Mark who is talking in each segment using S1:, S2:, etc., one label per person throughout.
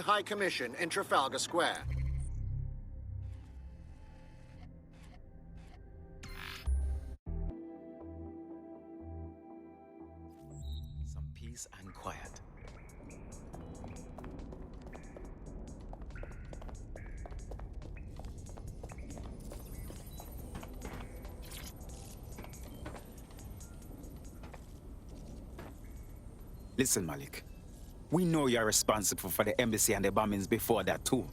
S1: High Commission in Trafalgar Square.
S2: Some peace and quiet. Listen, Malik. We know you're responsible for the embassy and the bombings before that too.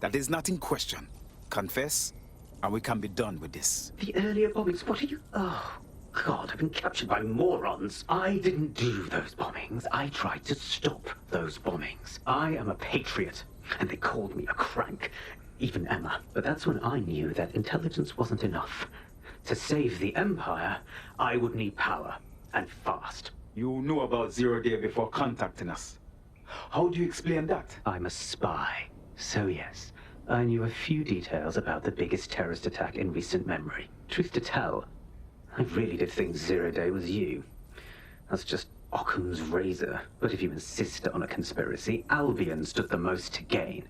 S2: That is not in question. Confess, and we can be done with this.
S3: The earlier bombings, what are you... Oh, God, I've been captured by morons. I didn't do those bombings. I tried to stop those bombings. I am a patriot, and they called me a crank. Even Emma. But that's when I knew that intelligence wasn't enough. To save the Empire, I would need power, and fast.
S2: You knew about Zero Day before contacting us. How do you explain that?
S3: I'm a spy. So yes, I knew a few details about the biggest terrorist attack in recent memory. Truth to tell, I really did think Zero Day was you. That's just Occam's razor. But if you insist on a conspiracy, Albion stood the most to gain.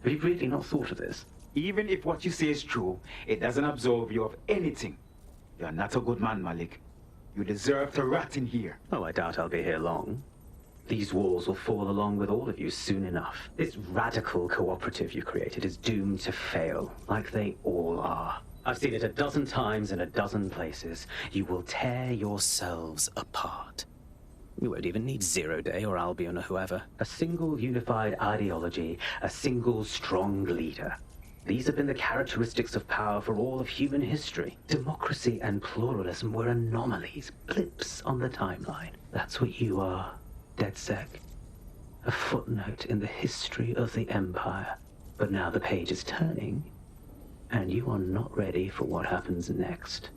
S3: Have you really not thought of this?
S2: Even if what you say is true, it doesn't absolve you of anything. You're not a good man, Malik. You deserve to rot in here.
S3: Oh, I doubt I'll be here long. These walls will fall along with all of you soon enough. This radical cooperative you created is doomed to fail, like they all are. I've seen it a dozen times in a dozen places. You will tear yourselves apart. You won't even need Zero Day or Albion or whoever. A single unified ideology, a single strong leader. These have been the characteristics of power for all of human history. Democracy and pluralism were anomalies, blips on the timeline. That's what you are. DedSec. A footnote in the history of the Empire. But now the page is turning, and you are not ready for what happens next.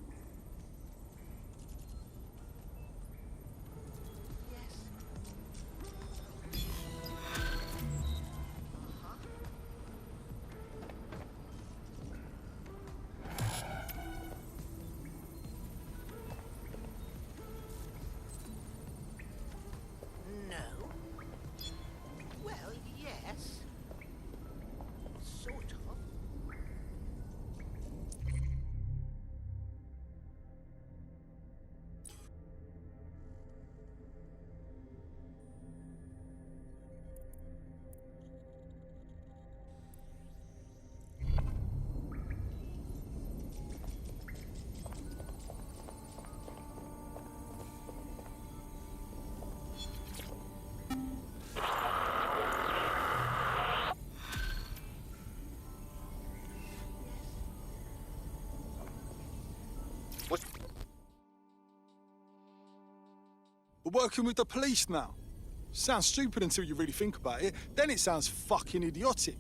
S4: We're working with the police now. Sounds stupid until you really think about it. Then it sounds fucking idiotic.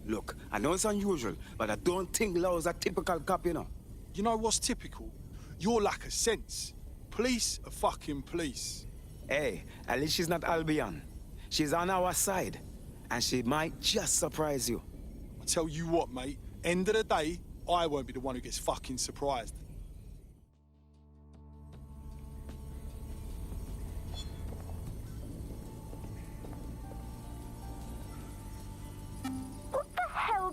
S5: Look, I know it's unusual, but I don't think Lau's a typical cop, you know.
S4: You know what's typical? Your lack of sense. Police are fucking police.
S5: Hey, at least she's not Albion. She's on our side, and she might just surprise you.
S4: I tell you what, mate. End of the day, I won't be the one who gets fucking surprised.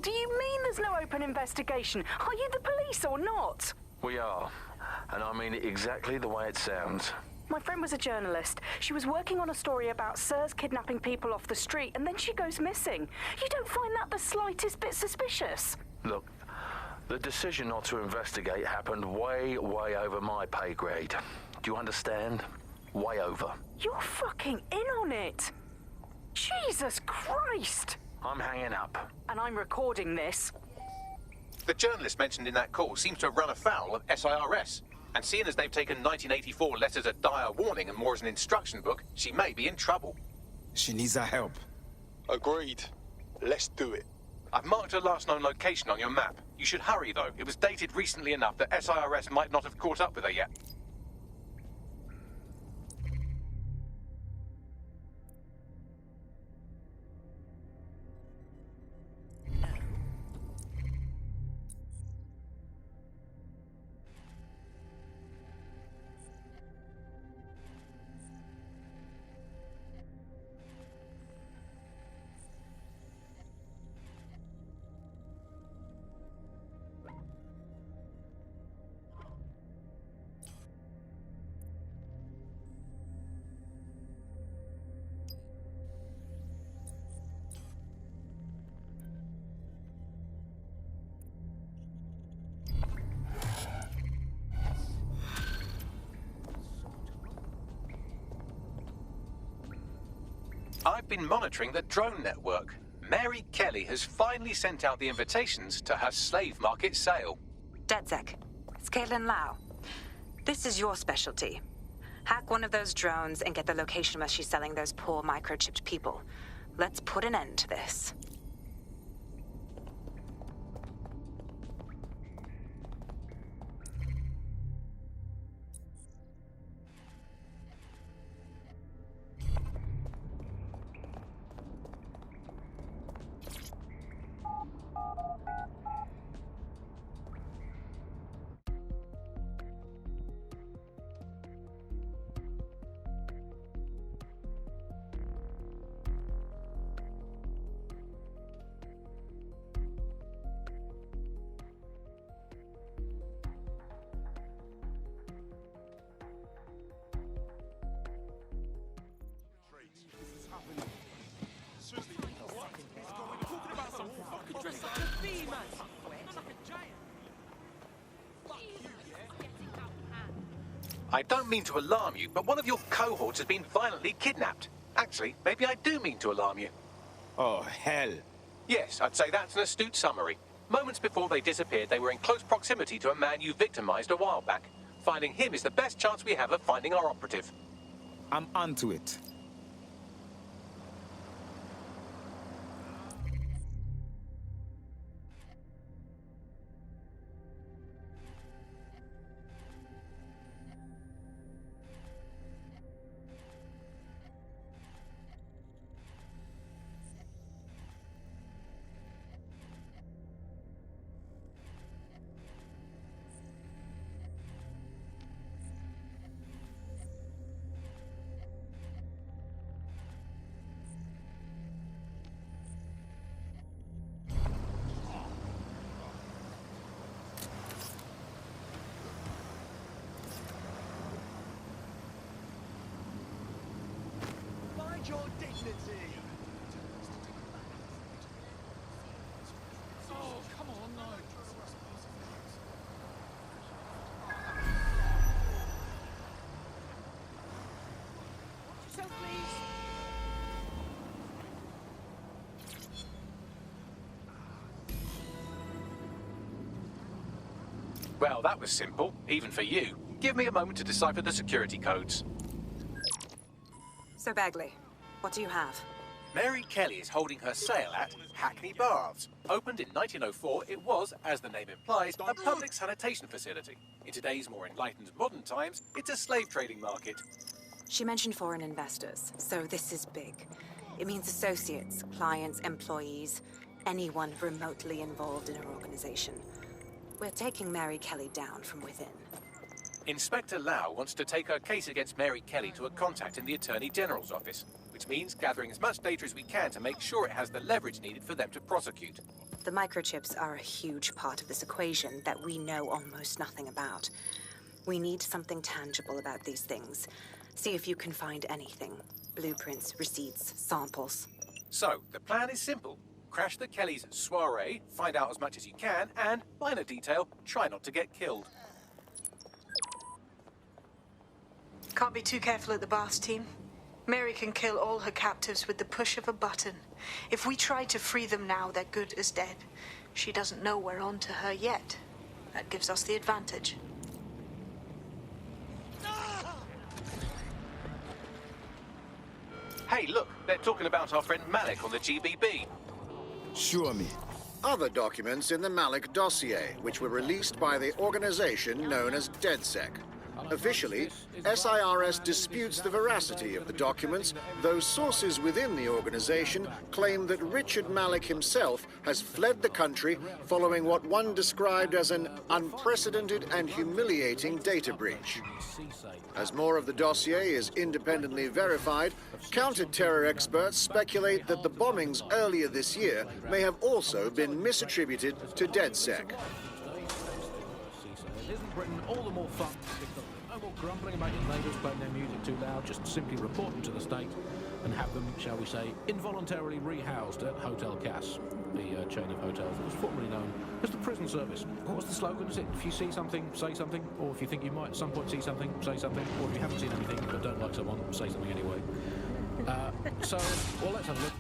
S6: Do you mean there's no open investigation? Are you the police or not?
S7: We are. And I mean it exactly the way it sounds.
S6: My friend was a journalist. She was working on a story about Sirs kidnapping people off the street, and then she goes missing. You don't find that the slightest bit suspicious?
S7: Look, the decision not to investigate happened way, way over my pay grade. Do you understand? Way over.
S6: You're fucking in on it. Jesus Christ!
S7: I'm hanging up.
S6: And I'm recording this.
S8: The journalist mentioned in that call seems to have run afoul of SIRS. And seeing as they've taken 1984 less as a dire warning and more as an instruction book, she may be in trouble.
S5: She needs our help.
S4: Agreed. Let's do it.
S8: I've marked her last known location on your map. You should hurry, though. It was dated recently enough that SIRS might not have caught up with her yet. I've been monitoring the drone network. Mary Kelly has finally sent out the invitations to her slave market sale.
S9: DedSec, it's Caitlin Lau. This is your specialty. Hack one of those drones and get the location where she's selling those poor microchipped people. Let's put an end to this.
S8: I don't mean to alarm you, but one of your cohorts has been violently kidnapped. Actually, maybe I do mean to alarm you.
S2: Oh, hell.
S8: Yes, I'd say that's an astute summary. Moments before they disappeared, they were in close proximity to a man you victimized a while back. Finding him is the best chance we have of finding our operative.
S2: I'm onto it.
S10: Your dignity. Oh, come on, no. Yourself, please.
S8: Well, that was simple, even for you. Give me a moment to decipher the security codes.
S9: So Bagley, what do you have?
S8: Mary Kelly is holding her sale at Hackney Baths. Opened in 1904, it was, as the name implies, a public sanitation facility. In today's more enlightened modern times, it's a slave trading market.
S9: She mentioned foreign investors, so this is big. It means associates, clients, employees, anyone remotely involved in her organization. We're taking Mary Kelly down from within.
S8: Inspector Lau wants to take her case against Mary Kelly to a contact in the Attorney General's office, which means gathering as much data as we can to make sure it has the leverage needed for them to prosecute.
S9: The microchips are a huge part of this equation that we know almost nothing about. We need something tangible about these things. See if you can find anything. Blueprints, receipts, samples.
S8: So, the plan is simple. Crash the Kellys' soiree, find out as much as you can, and, minor detail, try not to get killed.
S11: Can't be too careful at the Baths team. Mary can kill all her captives with the push of a button. If we try to free them now, they're good as dead. She doesn't know we're on to her yet. That gives us the advantage.
S8: Hey, look, they're talking about our friend Malik on the GBB.
S5: Show me.
S1: Other documents in the Malik dossier, which were released by the organization known as DedSec. Officially, SIRS disputes the veracity of the documents, though sources within the organization claim that Richard Malik himself has fled the country following what one described as an unprecedented and humiliating data breach. As more of the dossier is independently verified, counter-terror experts speculate that the bombings earlier this year may have also been misattributed to DedSec.
S10: Isn't Britain all the more fun? No more grumbling about your neighbours playing their music too loud. Just simply report them to the state and have them, shall we say, involuntarily rehoused at Hotel Cass, the chain of hotels that was formerly known as the prison service. What was the slogan? Is it, if you see something, say something? Or if you think you might at some point see something, say something? Or if you haven't seen anything but don't like someone, say something anyway. Well, let's have a look.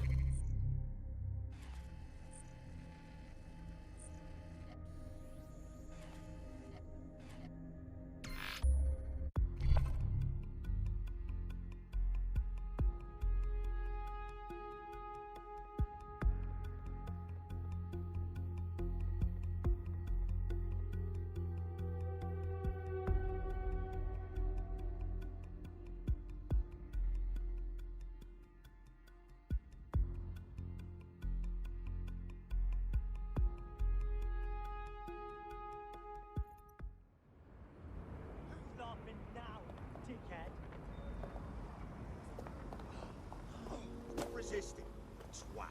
S12: Resisting, swat.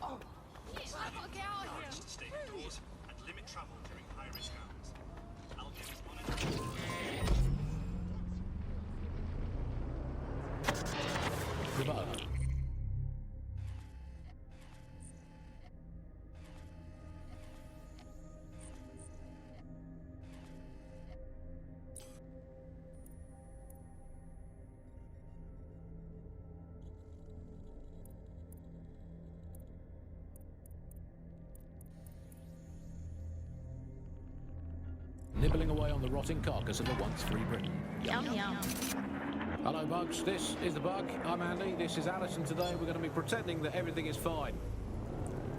S13: Oh, yes, I've got to get out of here.
S12: To stay indoors and limit travel during high-risk hours. I'll get on it.
S10: Goodbye. Nibbling away on the rotting carcass of the once free Britain.
S13: Yum, yum.
S10: Hello, Bugs. This is the Bug. I'm Andy. This is Alice, and today we're going to be pretending that everything is fine.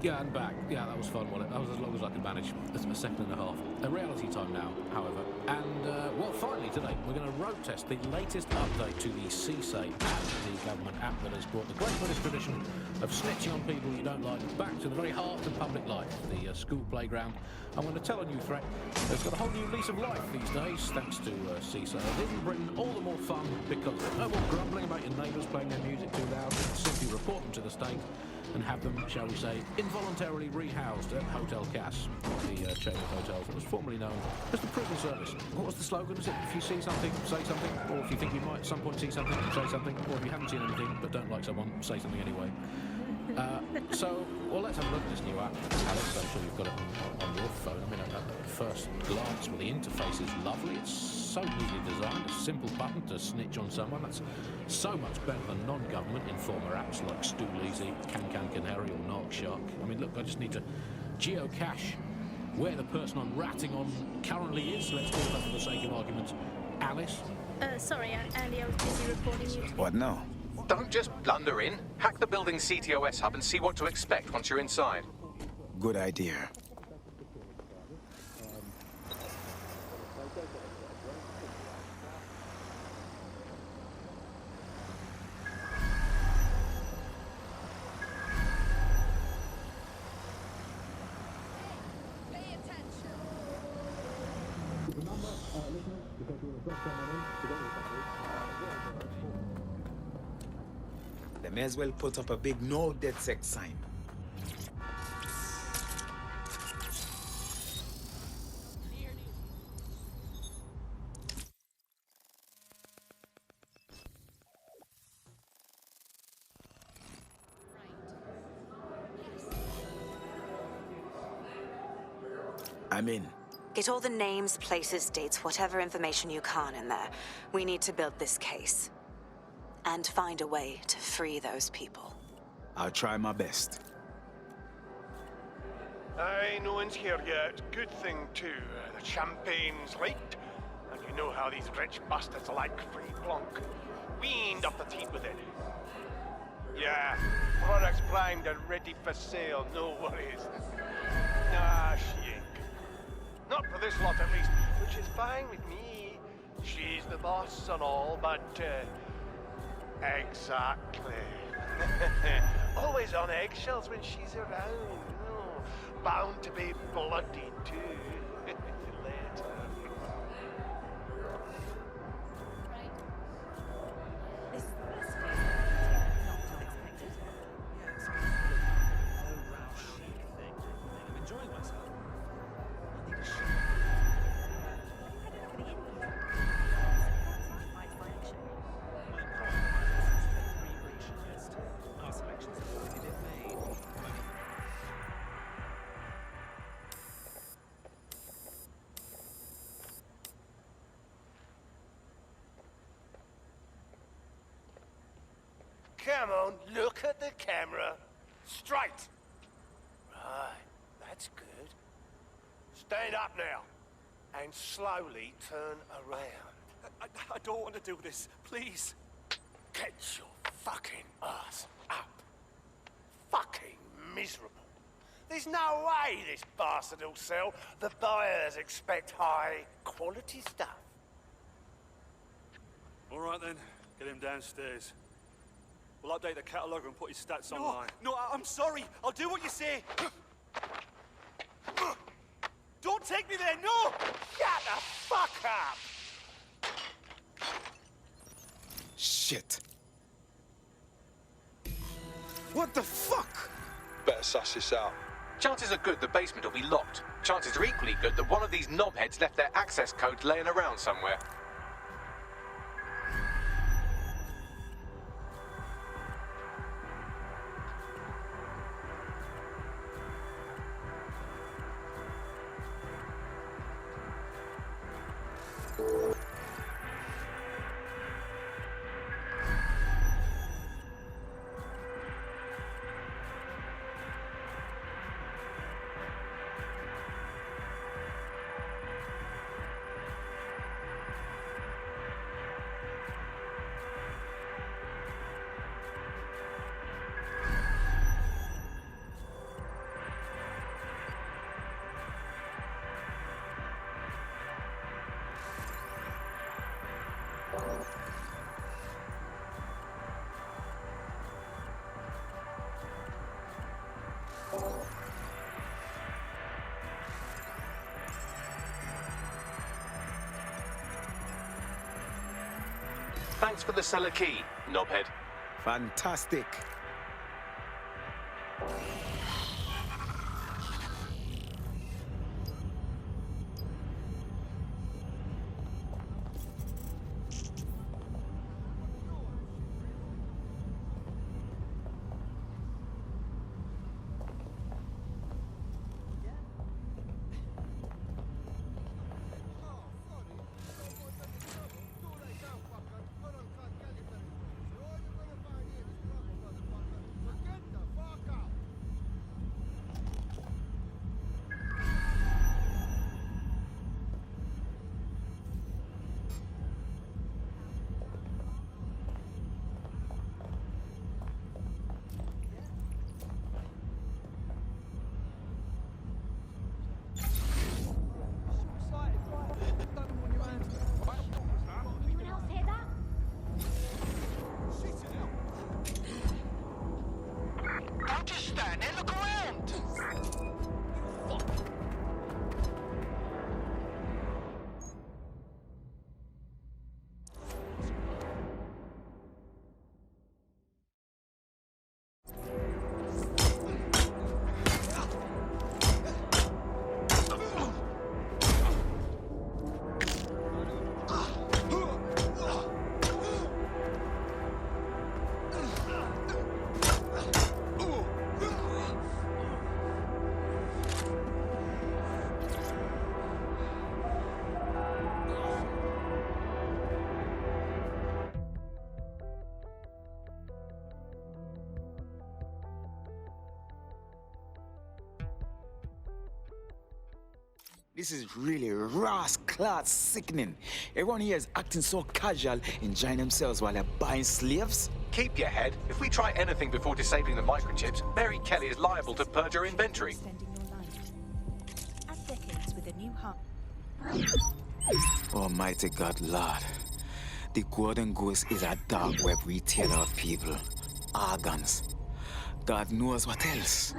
S10: Yeah, and back. Yeah, that was fun, wasn't it? That was as long as I could manage. That's a second and a half. A reality time now, however. And, well, finally today, we're going to road test the latest update to the CSAY app, the government app that has brought the great British tradition of snitching on people you don't like back to the very heart of public life, the school playground. I'm going to tell a new threat that's got a whole new lease of life these days, thanks to CSAY. In Britain, all the more fun because no more grumbling about your neighbours playing their music too loud. Simply report them to the state and have them, shall we say, involuntarily rehoused at Hotel Cass, the chain of hotels that was formerly known as the prison service. What was the slogan? Was it, if you see something, say something, or if you think you might at some point see something, say something, or if you haven't seen anything but don't like someone, say something anyway. Well, let's have a look at this new app. Alex, I'm sure you've got it on your phone. I mean, at first glance, well, the interface is lovely. It's so neatly designed. A simple button to snitch on someone. That's so much better than non-government informer apps like Stool Easy, Can Canary, or Narc Shark. I mean, look, I just need to geocache where the person I'm ratting on currently is. Let's call that, for the sake of argument, Alice.
S13: Sorry, Andy, I was busy reporting you to...
S2: What now?
S8: Don't just blunder in. Hack the building's CTOS hub and see what to expect once you're inside.
S2: Good idea. They may as well put up a big no dead sex sign. I'm in.
S9: Get all the names, places, dates, whatever information you can in there. We need to build this case. And find a way to free those people.
S2: I'll try my best.
S14: Aye, no one's here yet. Good thing, too. The champagne's light. And you know how these rich bastards like free plonk. We ain't up the teat with it. Yeah, products primed and ready for sale, no worries. Nah, she ain't. Not for this lot, at least, which is fine with me. She's the boss and all, but, exactly. Always on eggshells when she's around. Oh, bound to be bloody, too. Later. Come on, look at the camera. Straight. Right, that's good. Stand up now. And slowly turn around.
S12: I don't want to do this. Please.
S14: Get your fucking ass up. Fucking miserable. There's no way this bastard will sell. The buyers expect high quality stuff.
S12: All right then, get him downstairs. We'll update the catalogue and put his stats online.
S15: No, I'm sorry. I'll do what you say. Don't take me there, no!
S14: Shut the fuck up!
S2: Shit. What the fuck?
S4: Better suss this out.
S8: Chances are good the basement will be locked. Chances are equally good that one of these knobheads left their access codes laying around somewhere. Thanks for the cellar key, knobhead.
S2: Fantastic. This is really rascal sickening. Everyone here is acting so casual, enjoying themselves while they're buying slaves.
S8: Keep your head. If we try anything before disabling the microchips, Mary Kelly is liable to purge her inventory.
S16: Add decades with a new hub.
S2: Almighty God, Lord. The Golden Goose is a dark web retailer of people. Organs. God knows what else.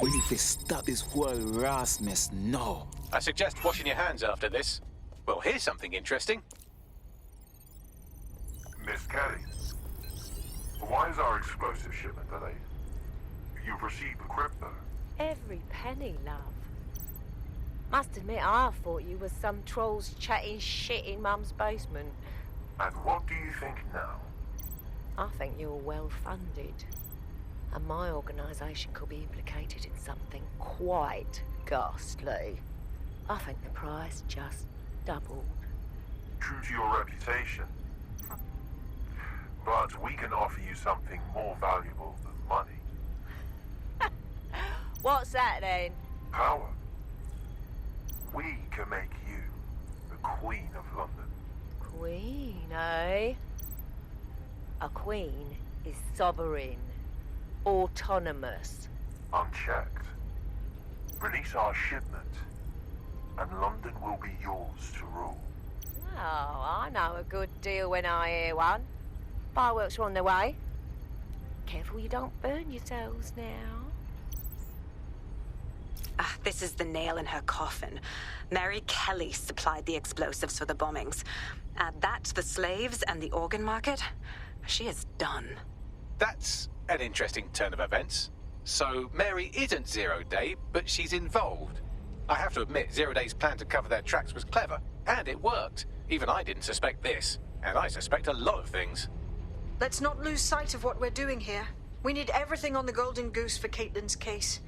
S2: We need to stop this whole ras mess now.
S8: I suggest washing your hands after this. Well, here's something interesting.
S17: Miss Kelly, why is our explosive shipment delayed? You've received the crypto.
S18: Every penny, love. Must admit, I thought you was some trolls chatting shit in Mum's basement.
S17: And what do you think now?
S18: I think you're well funded. And my organisation could be implicated in something quite ghastly. I think the price just doubled.
S17: True to your reputation. But we can offer you something more valuable than money.
S18: What's that then?
S17: Power. We can make you the Queen of London.
S18: Queen, eh? A queen is sovereign, autonomous.
S17: Unchecked. Release our shipment, and London will be yours to rule.
S18: Oh, I know a good deal when I hear one. Fireworks are on their way. Careful you don't burn yourselves now.
S9: Ah, this is the nail in her coffin. Mary Kelly supplied the explosives for the bombings. Add that to the slaves and the organ market, she is done.
S8: That's an interesting turn of events. So Mary isn't Zero Day, but she's involved. I have to admit, Zero Day's plan to cover their tracks was clever, and it worked. Even I didn't suspect this, and I suspect a lot of things.
S11: Let's not lose sight of what we're doing here. We need everything on the Golden Goose for Caitlin's case.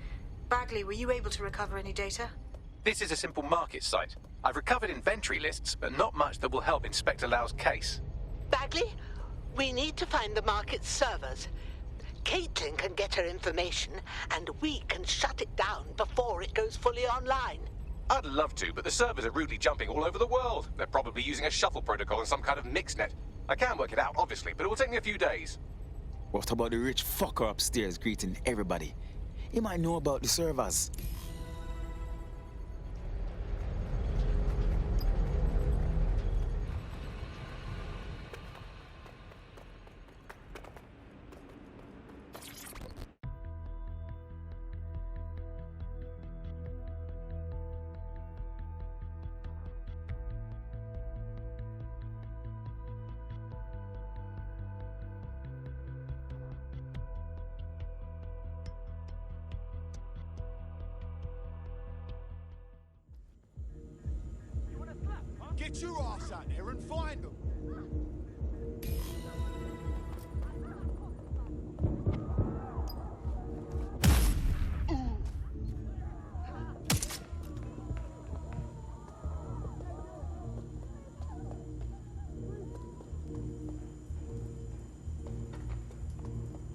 S11: Bagley, were you able to recover any data?
S8: This is a simple market site. I've recovered inventory lists, but not much that will help Inspector Lau's case.
S16: Bagley, we need to find the market's servers. Caitlin can get her information, and we can shut it down before it goes fully online.
S8: I'd love to, but the servers are rudely jumping all over the world. They're probably using a shuffle protocol and some kind of mixnet. I can work it out, obviously, but it will take me a few days.
S5: What about the rich fucker upstairs greeting everybody? He might know about the servers.
S4: Get your ass out there and find them.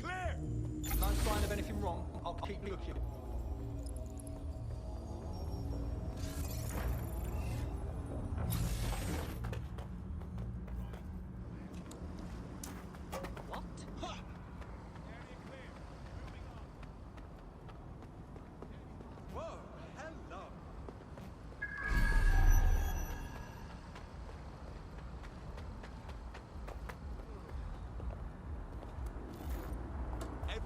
S19: Clear! No sign of anything wrong. I'll keep looking.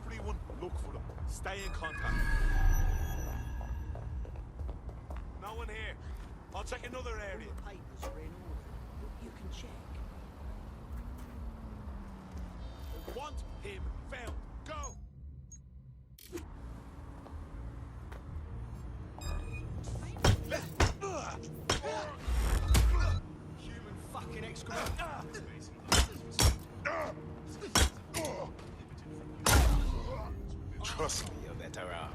S4: Everyone, look for them. Stay in contact. No one here. I'll check another area.
S20: Papers are in order, but you can check.
S4: Want him found. Go! Human fucking excrement.
S5: Trust me, you're better off.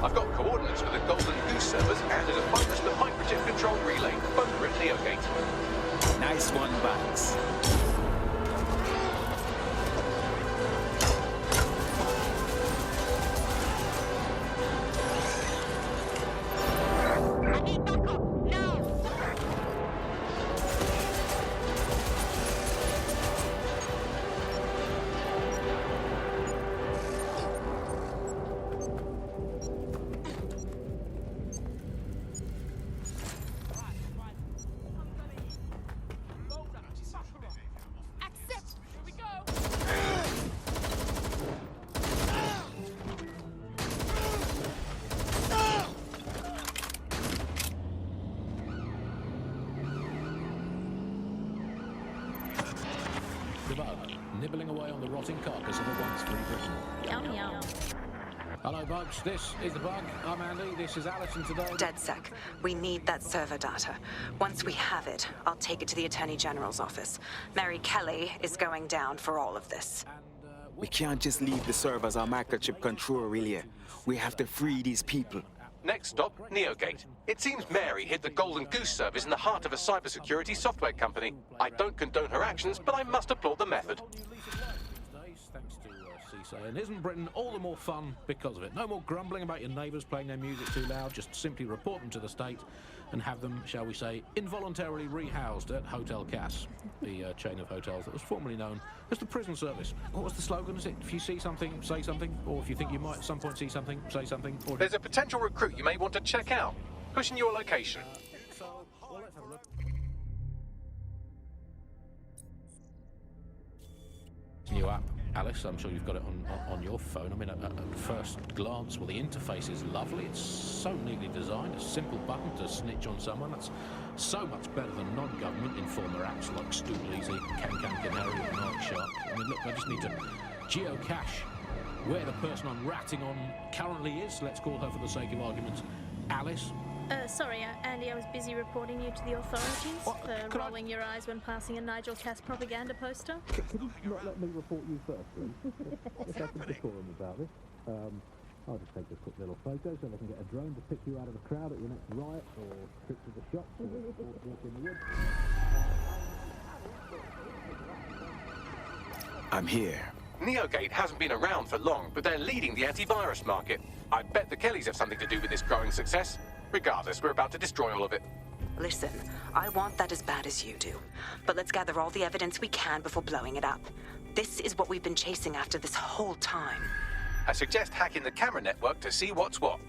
S8: I've got coordinates for the Golden Goose servers and a bonus the microchip control relay. Both are at Neogate.
S5: Nice one, Banks.
S10: Nibbling away on the rotting carcass of a once free Britain.
S6: Yum, yum.
S10: Hello, Bugs. This is the Bug. I'm Andy. This is Alison today.
S9: DedSec, we need that server data. Once we have it, I'll take it to the Attorney General's office. Mary Kelly is going down for all of this.
S5: We can't just leave the servers on microchip control relay. We have to free these people.
S8: Next stop, Neogate. It seems Mary hid the Golden Goose service in the heart of a cybersecurity software company. I don't condone her actions, but I must applaud the method.
S10: Thanks to CISA. And isn't Britain all the more fun because of it? No more grumbling about your neighbours playing their music too loud. Just simply report them to the state and have them, shall we say, involuntarily rehoused at Hotel Cass, the chain of hotels that was formerly known as the prison service. What was the slogan? Is it, if you see something, say something? Or if you think you might at some point see something, say something? Or
S8: There's a potential recruit you may want to check out. Pushing your location.
S10: Well, let's have a look. New app, Alice. I'm sure you've got it on your phone. I mean, at first glance, well, the interface is lovely. It's so neatly designed. A simple button to snitch on someone. That's so much better than non-government informer apps like Stool Easy, Can Canary, or Night Shark. I mean, look, I just need to geocache where the person I'm ratting on currently is. Let's call her, for the sake of argument, Alice.
S21: Sorry, Andy, I was busy reporting you to the authorities for rolling your eyes when passing a Nigel Cass propaganda poster.
S10: Could you not let me report you first, please? If I can decorum about this. I'll just take a quick little photo so I can get a drone to pick you out of the crowd at your next riot or trip to the shops or walk in the woods.
S5: I'm here.
S8: Neogate hasn't been around for long, but they're leading the antivirus market. I bet the Kellys have something to do with this growing success. Regardless, we're about to destroy all of it.
S9: Listen, I want that as bad as you do. But let's gather all the evidence we can before blowing it up. This is what we've been chasing after this whole time.
S8: I suggest hacking the camera network to see what's what.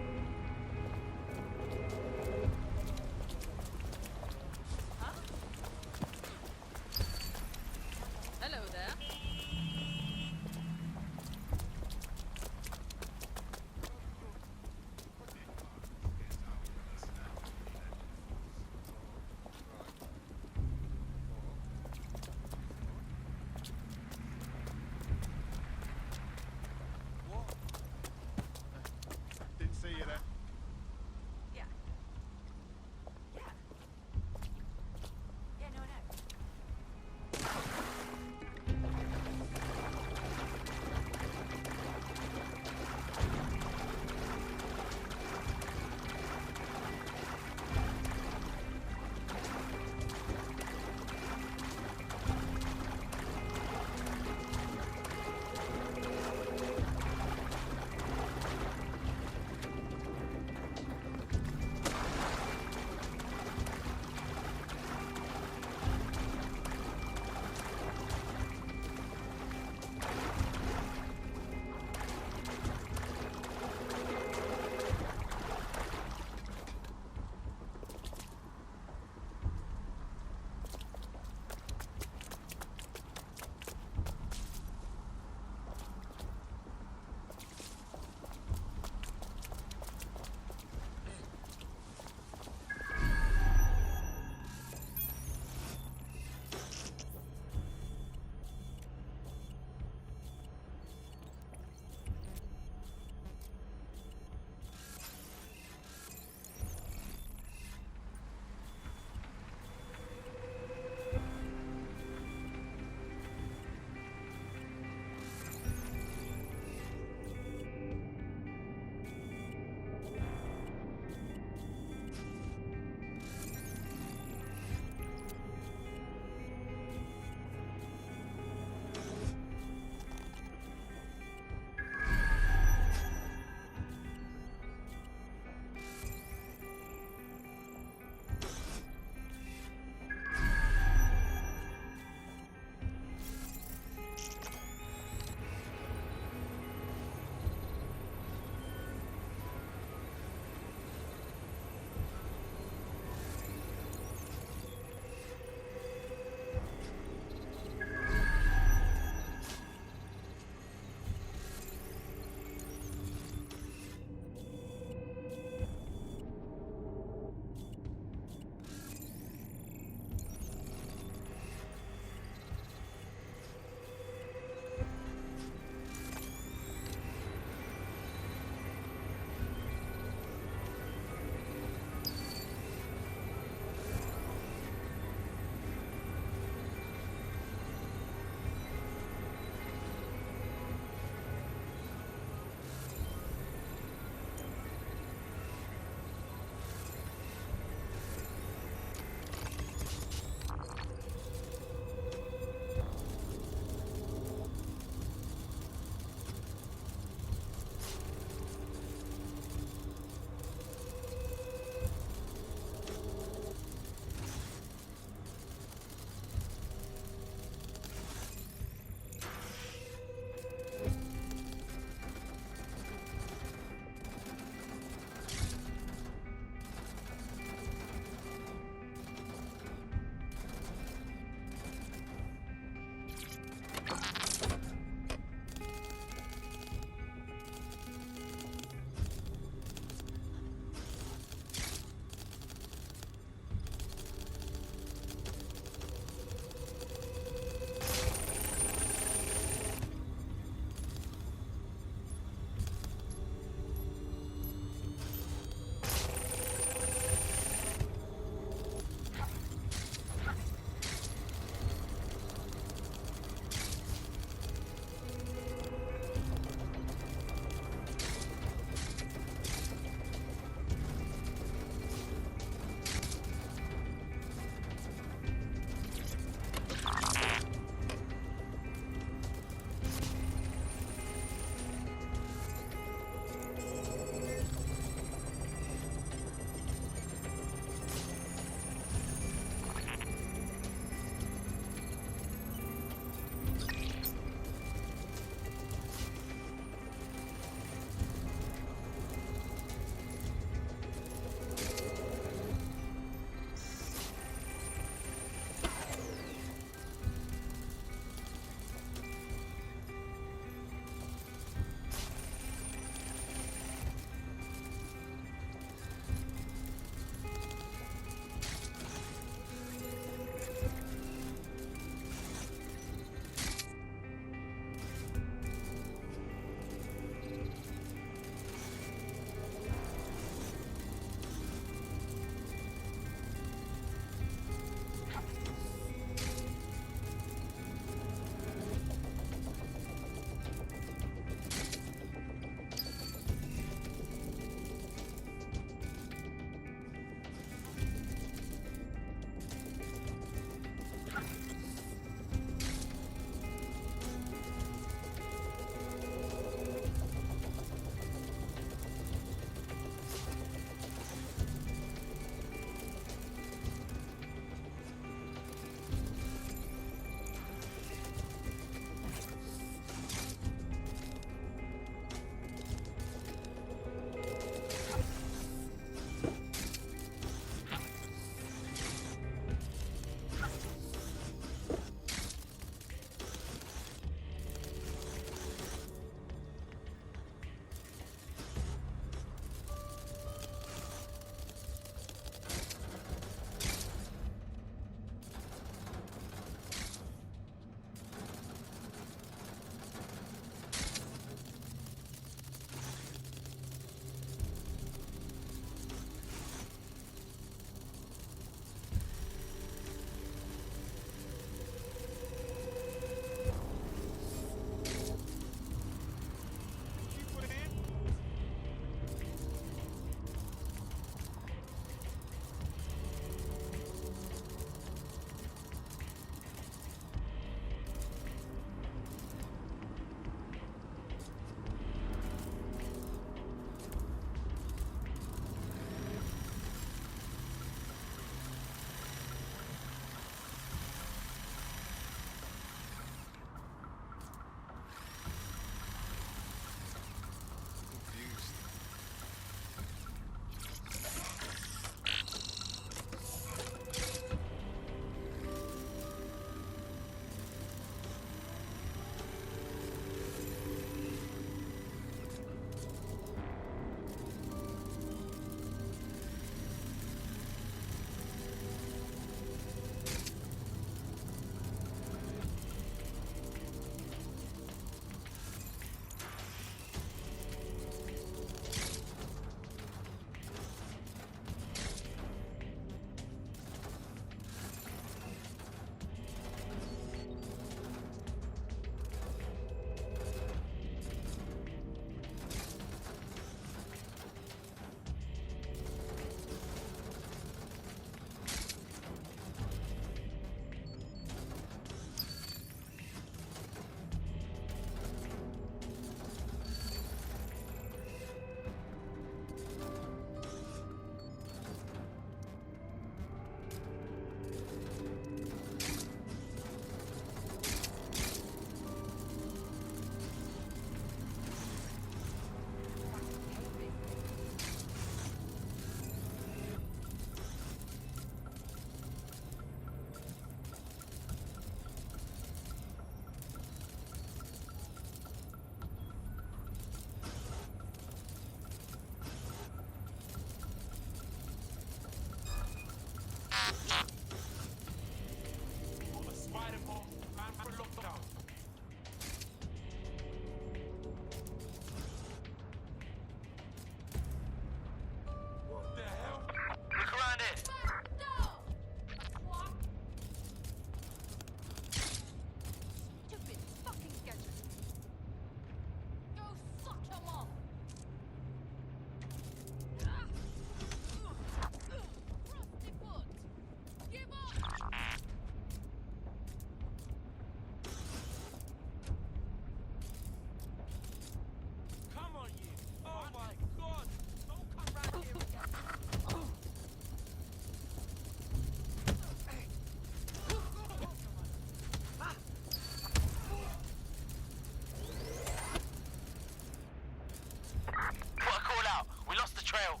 S15: trail.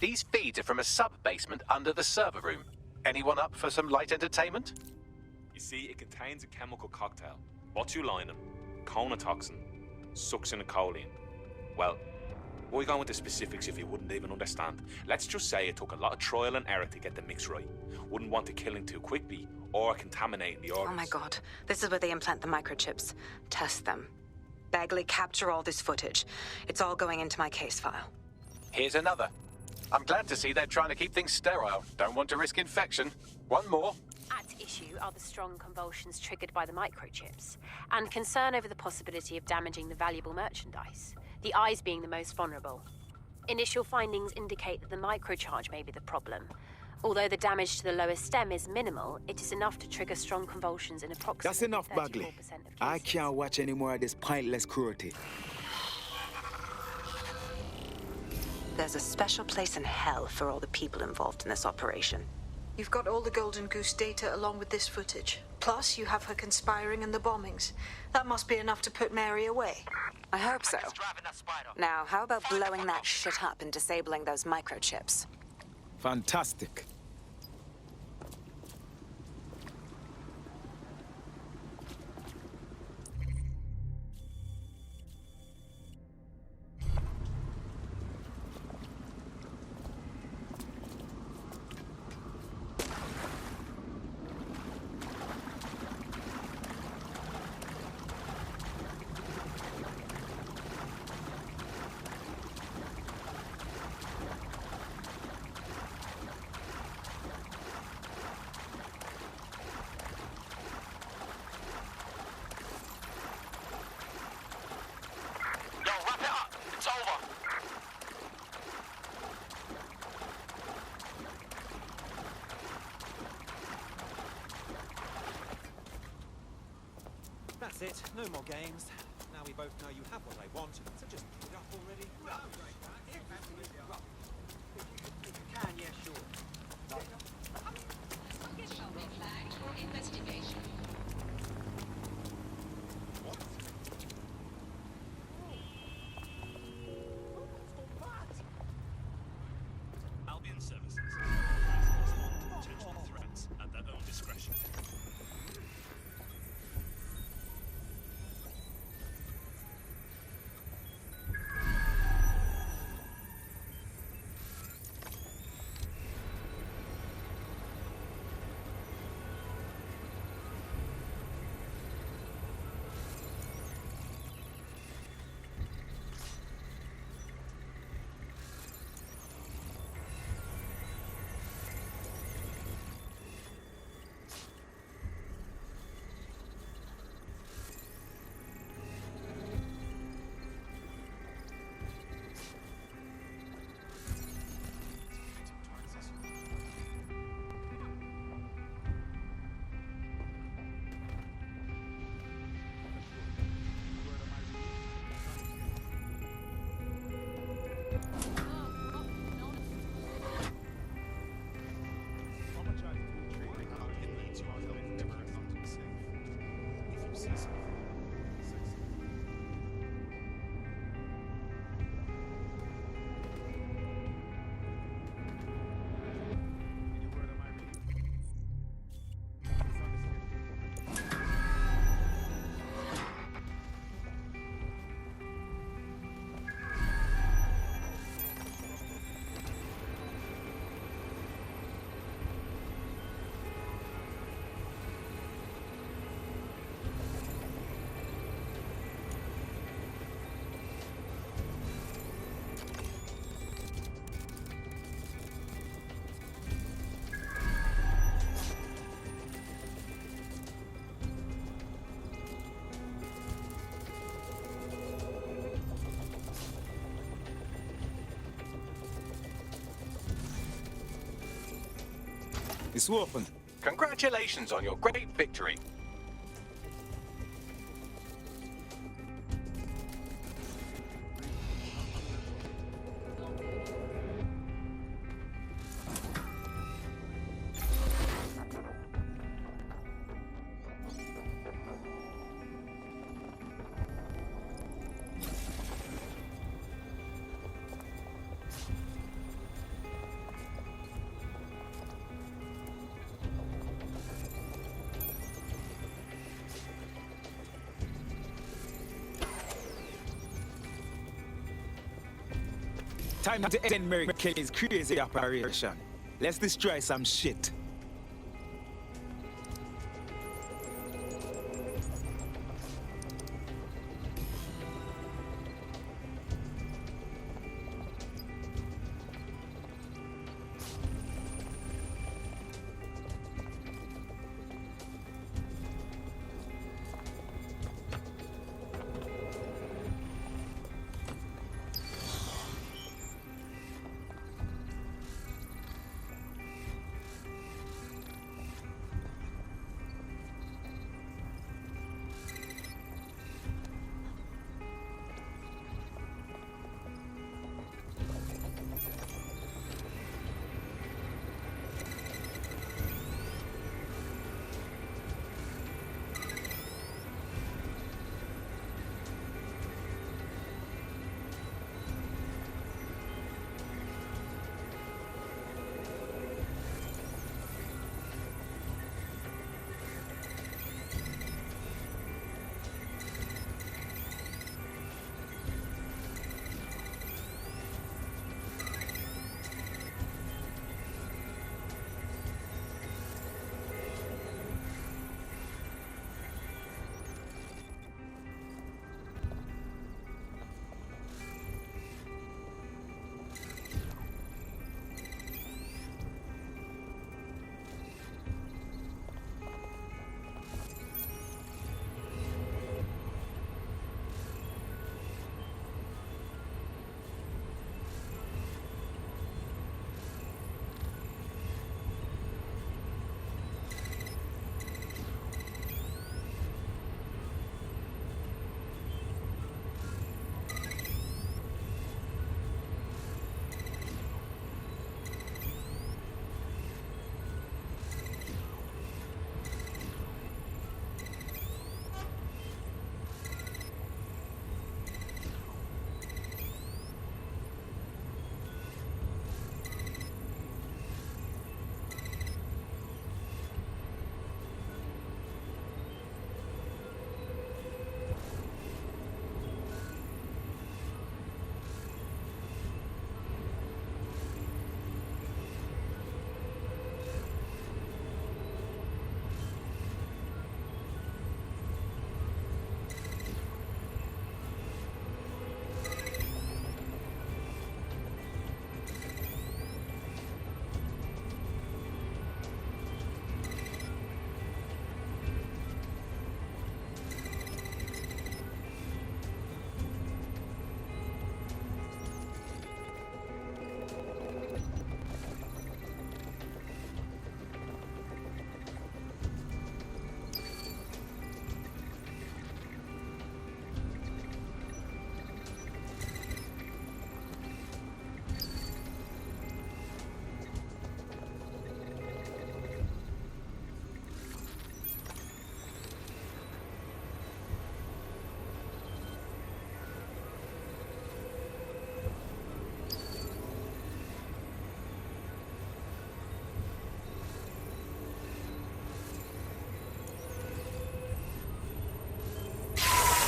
S15: These feeds are from a sub-basement under the server room. Anyone up for some light entertainment?
S3: You see, it contains a chemical cocktail. Botulinum, conotoxin, succinylcholine. Well, why go into specifics if you wouldn't even understand? Let's just say it took a lot of trial and error to get the mix right. Wouldn't want to killing too quickly or contaminating the organs.
S9: Oh my god, this is where they implant the microchips. Test them. Bagley, capture all this footage. It's all going into my case file.
S8: Here's another. I'm glad to see they're trying to keep things sterile. Don't want to risk infection. One more.
S22: At issue are the strong convulsions triggered by the microchips, and concern over the possibility of damaging the valuable merchandise, the eyes being the most vulnerable. Initial findings indicate that the microcharge may be the problem. Although the damage to the lower stem is minimal, it is enough to trigger strong convulsions in approximately
S2: That's enough,
S22: 34%
S2: Bagley.
S22: of cases.
S2: I can't watch any more of this pointless cruelty.
S9: There's a special place in hell for all the people involved in this operation.
S11: You've got all the Golden Goose data along with this footage. Plus, you have her conspiring in the bombings. That must be enough to put Mary away.
S9: I hope so. Now, how about blowing that shit up and disabling those microchips?
S2: Fantastic.
S23: That's it. No more games. Now we both know you have what I want, so just give it up already. If you can, yeah, sure.
S13: Investigation.
S12: Albion Services. Respond to potential threats at their own discretion.
S5: It's open.
S15: Congratulations on your great victory.
S5: Time to end Merrick Kelly's crazy operation. Let's destroy some shit.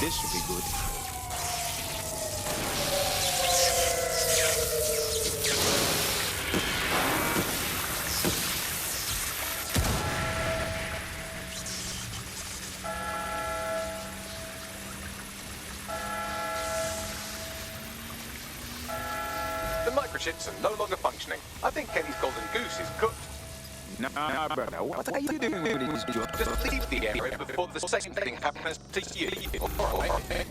S5: This should be good.
S15: The microchips are no longer functioning. I think Kenny's golden goose is cooked.
S5: Nah, brother, what are you doing with this job?
S15: Just leave the area before the same thing happens to you. All right.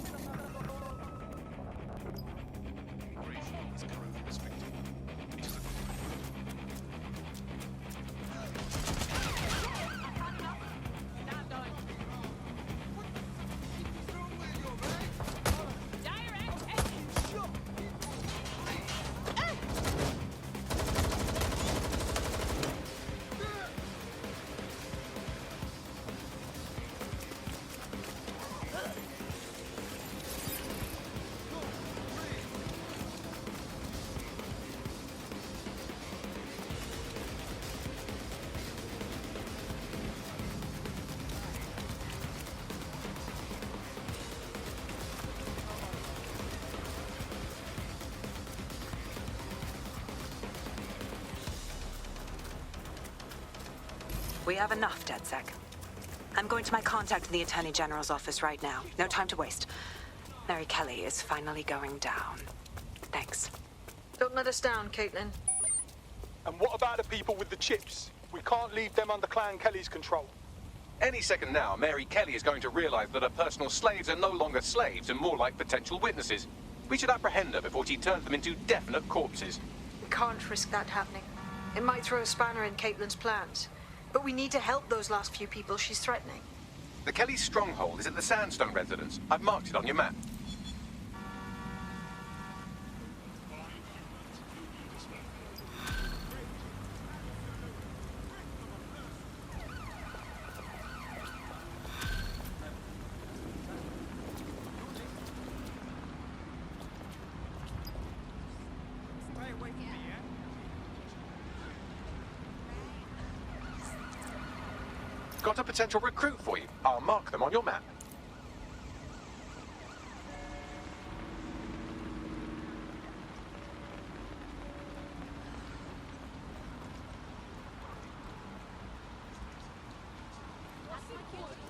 S9: We have enough, DedSec. I'm going to my contact in the Attorney General's office right now. No time to waste. Mary Kelly is finally going down. Thanks.
S11: Don't let us down, Caitlin.
S4: And what about the people with the chips? We can't leave them under Clan Kelly's control.
S15: Any second now, Mary Kelly is going to realize that her personal slaves are no longer slaves and more like potential witnesses. We should apprehend her before she turns them into definite corpses.
S11: We can't risk that happening. It might throw a spanner in Caitlin's plans. But we need to help those last few people she's threatening.
S15: The Kelly stronghold is at the Sandstone residence. I've marked it on your map. Got a potential recruit for you. I'll mark them on your map.
S13: That's my kid.